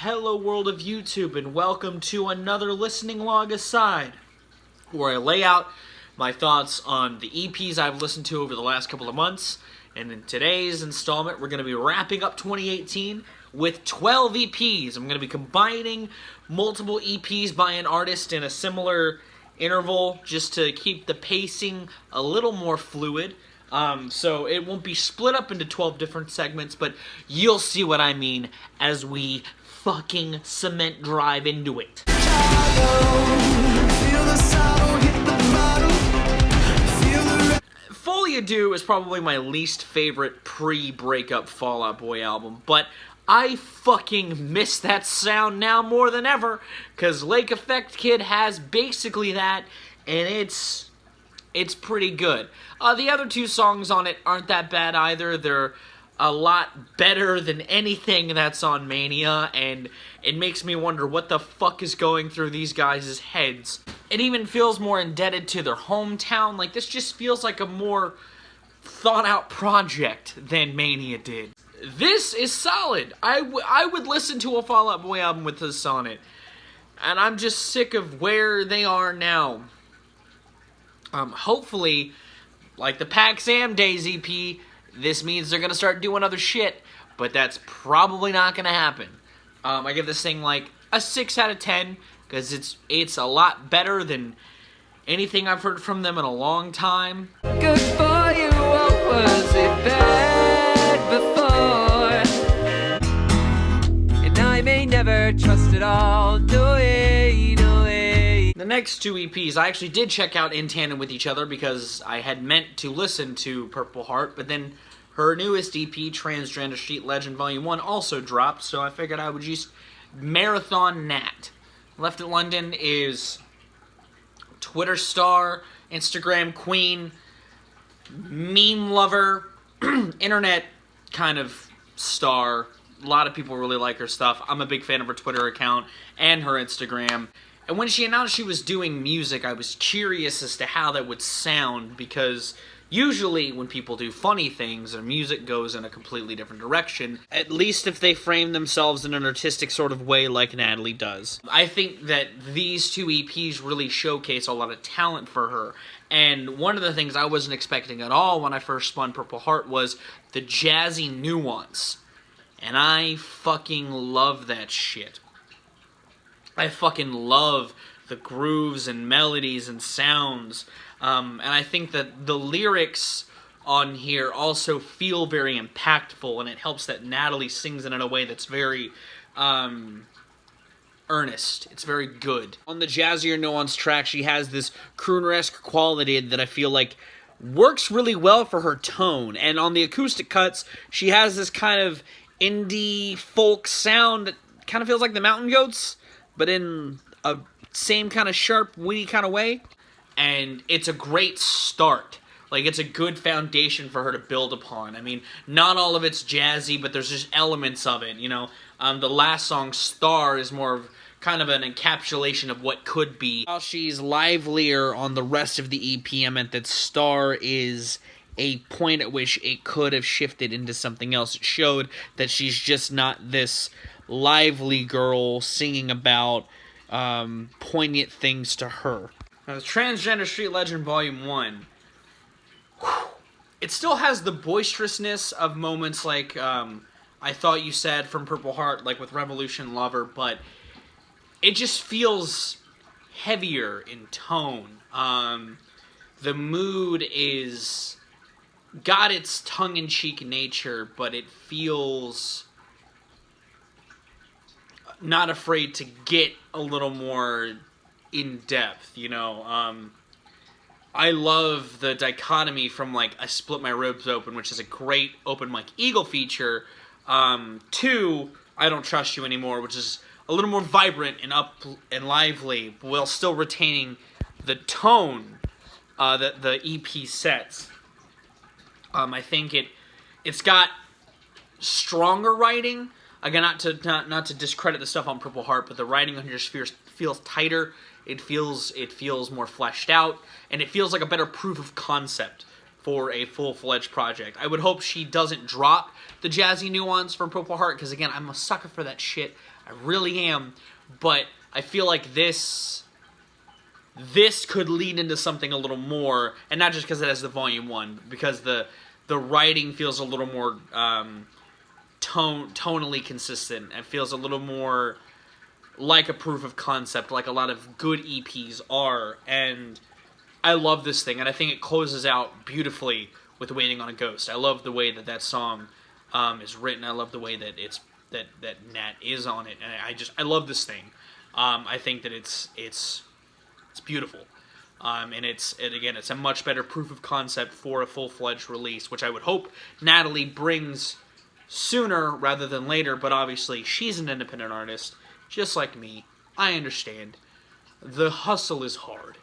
Hello world of YouTube, and welcome to another listening log aside, where I lay out my thoughts on the EPs I've listened to over the last couple of months. And in today's installment, we're going to be wrapping up 2018 with 12 EPs. I'm going to be combining multiple EPs by an artist in a similar interval, just to keep the pacing a little more fluid. So it won't be split up into 12 different segments, but you'll see what I mean as we fucking cement drive into it. Fully Ado is probably my least favorite pre-breakup Fall Out Boy album, but I fucking miss that sound now more than ever, because Lake Effect Kid has basically that, and it's pretty good. The other two songs on it aren't that bad either. They're a lot better than anything that's on Mania, and it makes me wonder what the fuck is going through these guys' heads. It even feels more indebted to their hometown. Like, this just feels like a more thought-out project than Mania did. This is solid. I would listen to a Fall Out Boy album with this on it, and I'm just sick of where they are now. Hopefully, like the Pax Am Days EP, this means they're going to start doing other shit, but that's probably not going to happen. I give this thing like a 6 out of 10, because it's a lot better than anything I've heard from them in a long time. Good for you, what was it bad before? And I may never trust it all, no way, no way. The next two EPs I actually did check out in tandem with each other, because I had meant to listen to Purple Heart, but then her newest EP, Transgender Legend Volume 1, also dropped, so I figured I would just marathon Nat. Left at London is Twitter star, Instagram queen, meme lover, internet kind of star. A lot of people really like her stuff. I'm a big fan of her Twitter account and her Instagram. And when she announced she was doing music, I was curious as to how that would sound, because usually when people do funny things, their music goes in a completely different direction, at least if they frame themselves in an artistic sort of way like Natalie does. I think that these two EPs really showcase a lot of talent for her, and one of the things I wasn't expecting at all when I first spun Purple Heart was the jazzy nuance, and I fucking love that shit. I fucking love the grooves and melodies and sounds, and I think that the lyrics on here also feel very impactful, and it helps that Natalie sings it in a way that's very earnest. It's very good. On the jazzier nuance track, she has this crooner-esque quality that I feel like works really well for her tone, and on the acoustic cuts, she has this kind of indie folk sound that kind of feels like the Mountain Goats, but in a same kind of sharp, witty kind of way. And it's a great start. Like, it's a good foundation for her to build upon. I mean, not all of it's jazzy, but there's just elements of it, you know. The last song, Star, is more of kind of an encapsulation of what could be. While she's livelier on the rest of the EP, I meant that Star is a point at which it could have shifted into something else. It showed that she's just not this lively girl singing about poignant things to her. Now, the Transgender Legend Volume 1, it still has the boisterousness of moments like I Thought You Said from Purple Heart, like with Revolution Lover, but it just feels heavier in tone. The mood is got its tongue-in-cheek nature, but it feels not afraid to get a little more in-depth, you know. I love the dichotomy from, like, I Split My Ribs Open, which is a great Open Mike Eagle feature, to I Don't Trust You Anymore, which is a little more vibrant and up and lively, while still retaining the tone that the EP sets. I think it's got stronger writing. Again, not to discredit the stuff on Purple Heart, but the writing on here just feels tighter. It feels more fleshed out, and it feels like a better proof of concept for a full-fledged project. I would hope she doesn't drop the jazzy nuance from Purple Heart, because again, I'm a sucker for that shit. I really am. But I feel like this could lead into something a little more, and not just because it has the Volume 1, because the writing feels a little more tonally consistent. It feels a little more like a proof of concept, like a lot of good EPs are, and I love this thing, and I think it closes out beautifully with Waiting on a Ghost. I love the way that song is written. I love the way that that Nat is on it, and I love this thing. I think that it's beautiful, and it's a much better proof of concept for a full-fledged release, which I would hope Natalie brings sooner rather than later. But obviously, she's an independent artist, just like me. I understand. The hustle is hard.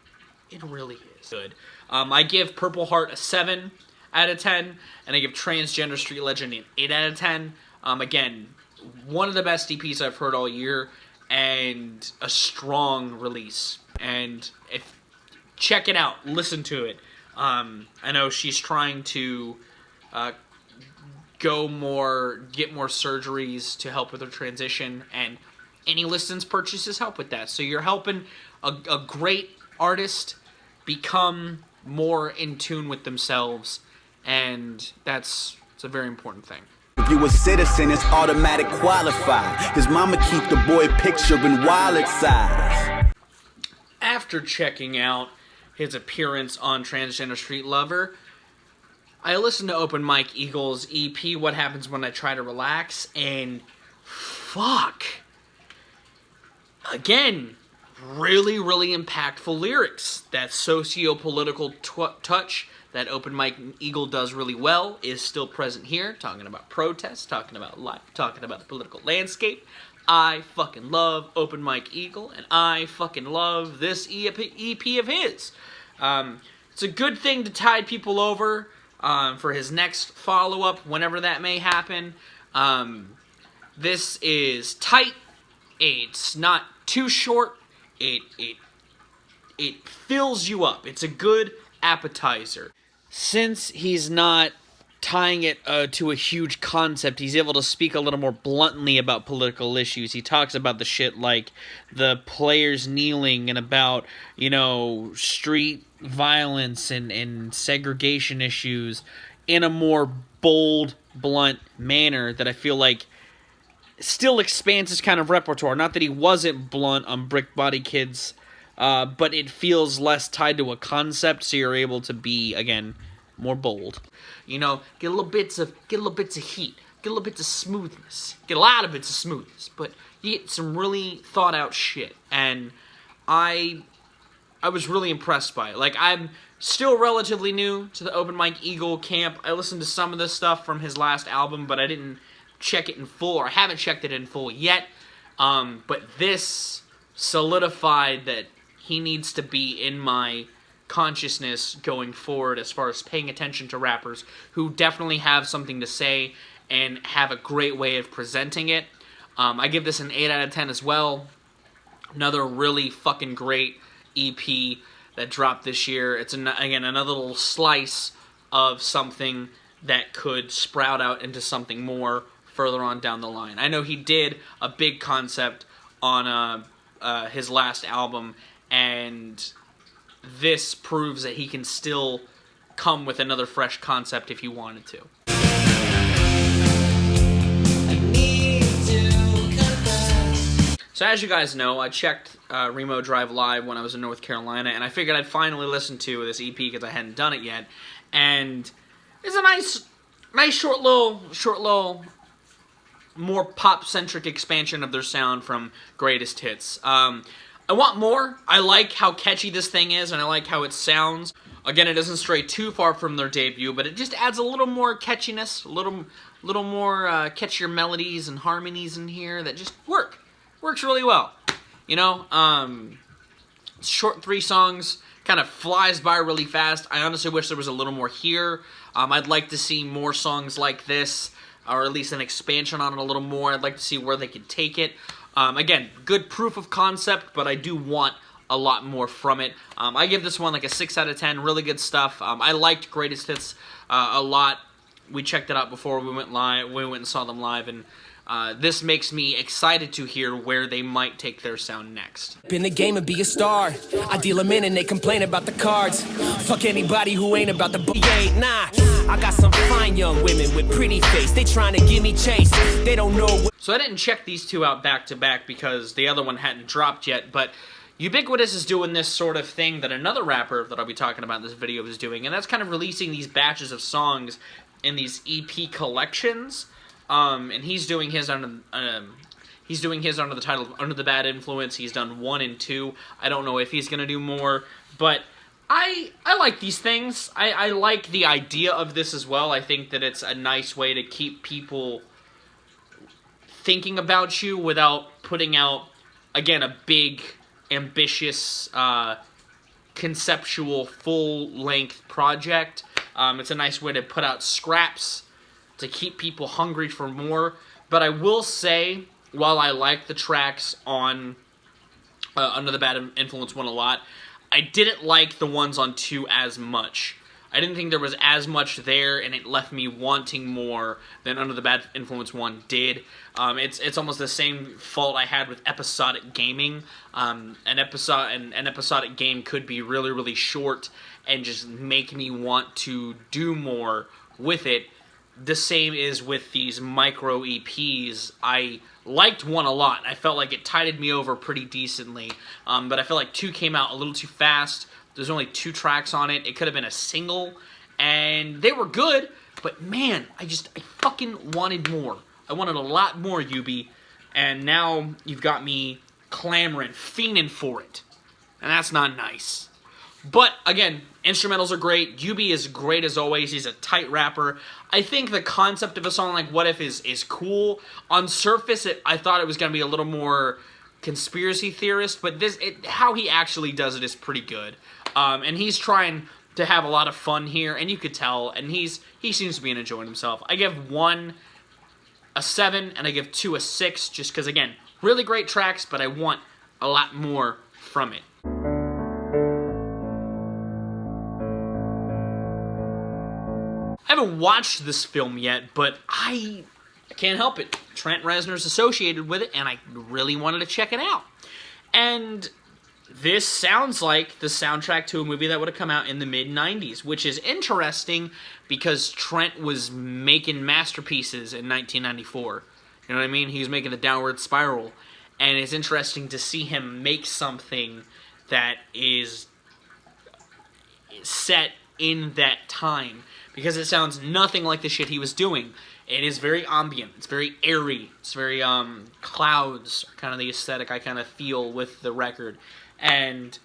It really is. Good. I give Purple Heart a 7 out of 10, and I give Transgender Street Legend an 8 out of 10. Again, one of the best EPs I've heard all year, and a strong release. And check it out. Listen to it. I know she's trying to get more surgeries to help with her transition, and any listens purchases help with that. So you're helping a great artist become more in tune with themselves, and it's a very important thing. If you a citizen, it's automatic qualified. His mama keep the boy picture in wallet size. After checking out his appearance on Transgender Street Lover, I listened to Open Mike Eagle's EP, What Happens When I Try to Relax, and fuck. Again, really, really impactful lyrics. That socio-political touch that Open Mike Eagle does really well is still present here, talking about protests, talking about life, talking about the political landscape. I fucking love Open Mike Eagle, and I fucking love this EP of his. It's a good thing to tide people over for his next follow-up, whenever that may happen. This is tight. It's not too short. It fills you up. It's a good appetizer. Since he's not tying it to a huge concept, he's able to speak a little more bluntly about political issues. He talks about the shit like the players kneeling, and about, street violence and segregation issues in a more bold, blunt manner that I feel like still expands his kind of repertoire. Not that he wasn't blunt on Brick Body Kids, but it feels less tied to a concept, so you're able to be, again, more bold. Get a little bits of heat, get a little bits of smoothness, get a lot of bits of smoothness, but you get some really thought out shit. And I was really impressed by it. Like, I'm still relatively new to the Open Mike Eagle camp. I listened to some of this stuff from his last album, but I didn't check it in full, or I haven't checked it in full yet. But this solidified that he needs to be in my consciousness going forward as far as paying attention to rappers who definitely have something to say and have a great way of presenting it. I give this an 8 out of 10 as well. Another really fucking great EP that dropped this year. It's, again, another little slice of something that could sprout out into something more further on down the line. I know he did a big concept on his last album, and this proves that he can still come with another fresh concept if he wanted to. So as you guys know, I checked Remo Drive live when I was in North Carolina, and I figured I'd finally listen to this EP because I hadn't done it yet. And it's a nice short little more pop-centric expansion of their sound from Greatest Hits. I want more. I like how catchy this thing is, and I like how it sounds. Again, it doesn't stray too far from their debut, but it just adds a little more catchiness, a little more catchier melodies and harmonies in here that just works really well. Short 3 songs, kind of flies by really fast. I honestly wish there was a little more here. I'd like to see more songs like this, or at least an expansion on it a little more. I'd like to see where they could take it. Again, good proof of concept, but I do want a lot more from it. I give this one like a 6 out of 10. Really good stuff. I liked Greatest Hits a lot. We checked it out before we went live. We went and saw them live, and this makes me excited to hear where they might take their sound next. In the game and be a star. I deal them in and they complain about the cards. Fuck anybody who ain't about the nah. I got some fine young women with pretty face. They trying to give me chase. They don't know what. So I didn't check these two out back to back because the other one hadn't dropped yet, but Ubiquitous is doing this sort of thing that another rapper that I'll be talking about in this video is doing, and that's kind of releasing these batches of songs in these EP collections. And he's doing his under the title of Under the Bad Influence. He's done 1 and 2. I don't know if he's gonna do more, but I like these things. I like the idea of this as well. I think that it's a nice way to keep people thinking about you without putting out, again, a big, ambitious, conceptual, full-length project. It's a nice way to put out scraps to keep people hungry for more. But I will say, while I like the tracks on Under the Bad Influence 1 a lot, I didn't like the ones on 2 as much. I didn't think there was as much there, and it left me wanting more than Under the Bad Influence 1 did. It's almost the same fault I had with episodic gaming. An episodic game could be really, really short and just make me want to do more with it. The same is with these micro EPs. I liked 1 a lot. I felt like it tided me over pretty decently, but I felt like 2 came out a little too fast. There's only 2 tracks on it. It could have been a single, and they were good, but man, I fucking wanted more. I wanted a lot more, Ubi, and now you've got me clamoring, fiending for it, and that's not nice. But, again, instrumentals are great. Ubi is great as always. He's a tight rapper. I think the concept of a song like What If is cool. On surface, I thought it was going to be a little more conspiracy theorist, but how he actually does it is pretty good. And he's trying to have a lot of fun here, and you could tell, and he seems to be enjoying himself. I give 1 a 7, and I give 2 a 6, just because, again, really great tracks, but I want a lot more from it. I haven't watched this film yet, but I can't help it. Trent Reznor's associated with it, and I really wanted to check it out. And this sounds like the soundtrack to a movie that would have come out in the mid-90s, which is interesting because Trent was making masterpieces in 1994. You know what I mean? He was making The Downward Spiral. And it's interesting to see him make something that is set in that time, because it sounds nothing like the shit he was doing. It is very ambient. It's very airy. It's very, clouds, kind of the aesthetic I kind of feel with the record. And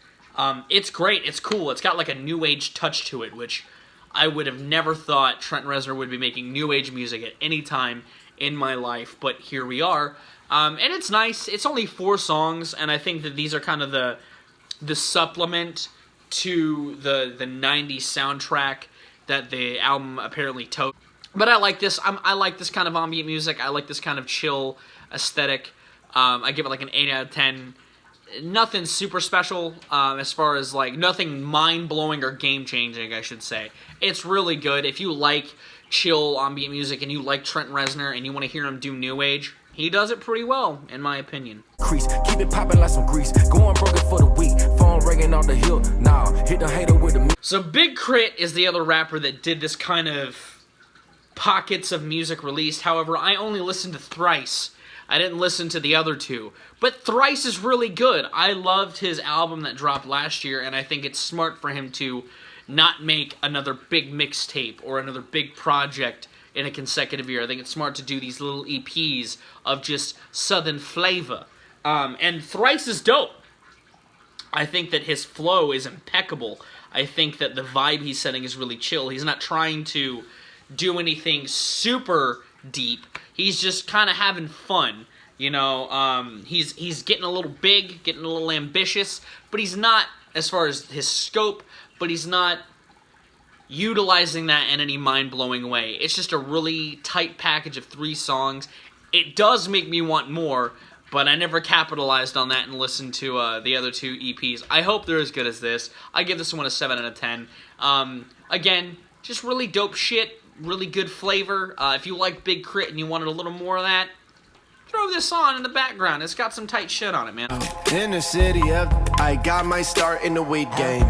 it's great. It's cool. It's got like a new age touch to it, which I would have never thought Trent Reznor would be making new age music at any time in my life, but here we are. And it's nice. It's only 4 songs, and I think that these are kind of the supplement to the 90s soundtrack that the album apparently took. But I like this. I like this kind of ambient music. I like this kind of chill aesthetic. I give it like an 8 out of 10. Nothing super special as far as like nothing mind-blowing or game-changing, I should say. It's really good. If you like chill ambient music and you like Trent Reznor and you want to hear him do new age, he does it pretty well, in my opinion. Crease, keep it popping like some grease. Going broken for the week. Phone ringing on the hill. Nah, hit the hater with the. So Big KRIT is the other rapper that did this kind of pockets of music released. However, I only listened to Thrice. I didn't listen to the other 2. But Thrice is really good. I loved his album that dropped last year, and I think it's smart for him to not make another big mixtape or another big project in a consecutive year. I think it's smart to do these little EPs of just southern flavor. And Thrice is dope. I think that his flow is impeccable. I think that the vibe he's setting is really chill. He's not trying to do anything super deep. He's just kind of having fun. You know, he's getting a little big, getting a little ambitious, but he's not, as far as his scope, but he's not utilizing that in any mind-blowing way. It's just a really tight package of 3 songs. It does make me want more, but I never capitalized on that and listened to the other two EPs. I hope they're as good as this. I give this one a 7 out of 10. Again, just really dope shit, really good flavor. If you like Big K.R.I.T. and you wanted a little more of that, throw this on in the background. It's got some tight shit on it, man. In the city of, I got my start in the weight game.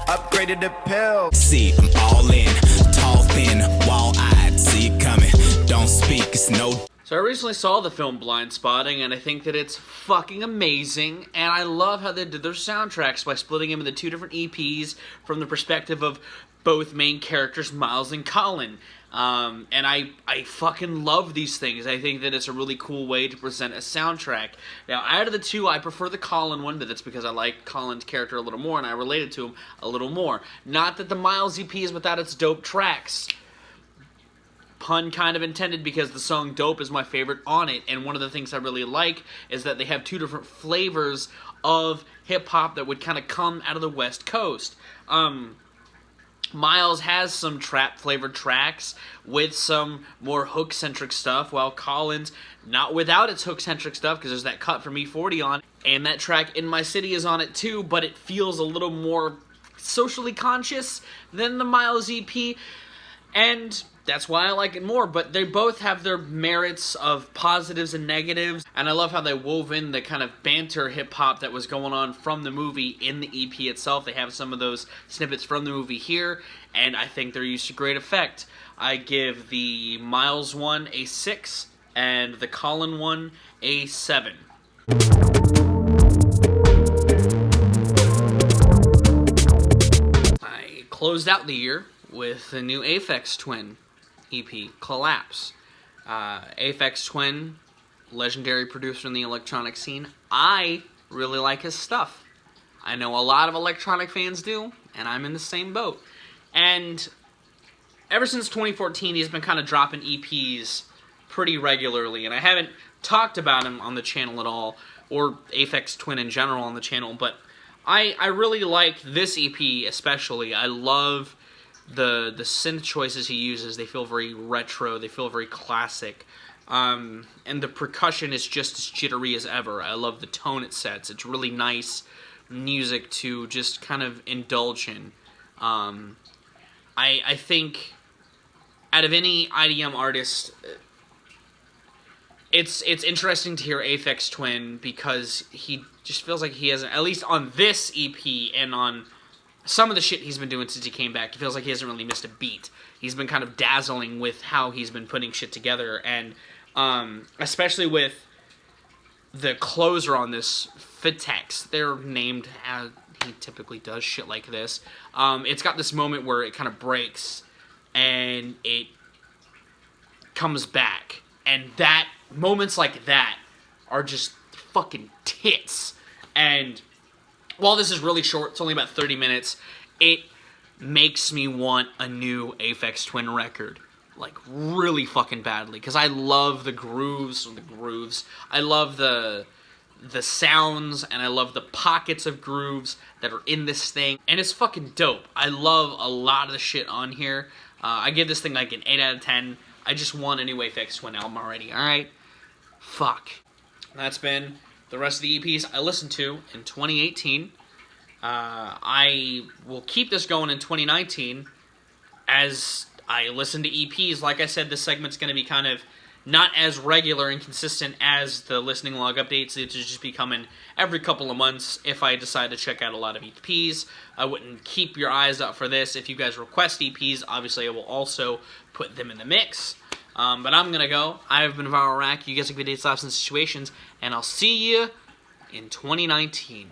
Upgraded the pill. See, I'm all in, tall, thin, wall-eyed. See it coming, don't speak, it's no. So I recently saw the film Blindspotting, and I think that it's fucking amazing, and I love how they did their soundtracks by splitting them into 2 different EPs from the perspective of both main characters, Miles and Collin. And I fucking love these things. I think that it's a really cool way to present a soundtrack. Now, out of the 2, I prefer the Collin one, but that's because I like Collin's character a little more, and I related to him a little more. Not that the Miles EP is without its dope tracks. Pun kind of intended, because the song Dope is my favorite on it, and one of the things I really like is that they have 2 different flavors of hip-hop that would kind of come out of the West Coast. Miles has some trap-flavored tracks with some more hook-centric stuff, while Collin's not without its hook-centric stuff, because there's that cut from E40 on, and that track In My City is on it too, but it feels a little more socially conscious than the Miles EP, and that's why I like it more. But they both have their merits of positives and negatives, and I love how they wove in the kind of banter hip-hop that was going on from the movie in the EP itself. They have some of those snippets from the movie here, and I think they're used to great effect. I give the Miles one a 6, and the Collin one a 7. I closed out the year with the new FXTwin EP, Collapse. FXTwin, legendary producer in the electronic scene. I really like his stuff. I know a lot of electronic fans do, and I'm in the same boat. And ever since 2014, he's been kind of dropping EPs pretty regularly, and I haven't talked about him on the channel at all, or FXTwin in general on the channel, but I really like this EP especially. I love the synth choices he uses. They feel very retro, they feel very classic, and the percussion is just as jittery as ever. I love the tone it sets. It's really nice music to just kind of indulge in. I think out of any IDM artist, it's interesting to hear FXTwin, because he just feels like he hasn't, at least on this EP and on some of the shit he's been doing since he came back, it feels like he hasn't really missed a beat. He's been kind of dazzling with how he's been putting shit together, and especially with the closer on this, Aphex. They're named as he typically does shit like this. It's got this moment where it kind of breaks, and it comes back, and that moments like that are just fucking tits. And while this is really short, it's only about 30 minutes, it makes me want a new FXTwin record, like, really fucking badly, because I love the grooves, I love the sounds, and I love the pockets of grooves that are in this thing, and it's fucking dope. I love a lot of the shit on here. I give this thing like an 8 out of 10. I just want a new FXTwin album already, alright? Fuck. That's been the rest of the EPs I listened to in 2018. I will keep this going in 2019 as I listen to EPs. Like I said, this segment's going to be kind of not as regular and consistent as the listening log updates. It's just be coming every couple of months if I decide to check out a lot of EPs. I wouldn't keep your eyes out for this. If you guys request EPs, obviously I will also put them in the mix. But I'm going to go. I have been Viral Rack. You guys have good dates, laughs, and situations, and I'll see you in 2019.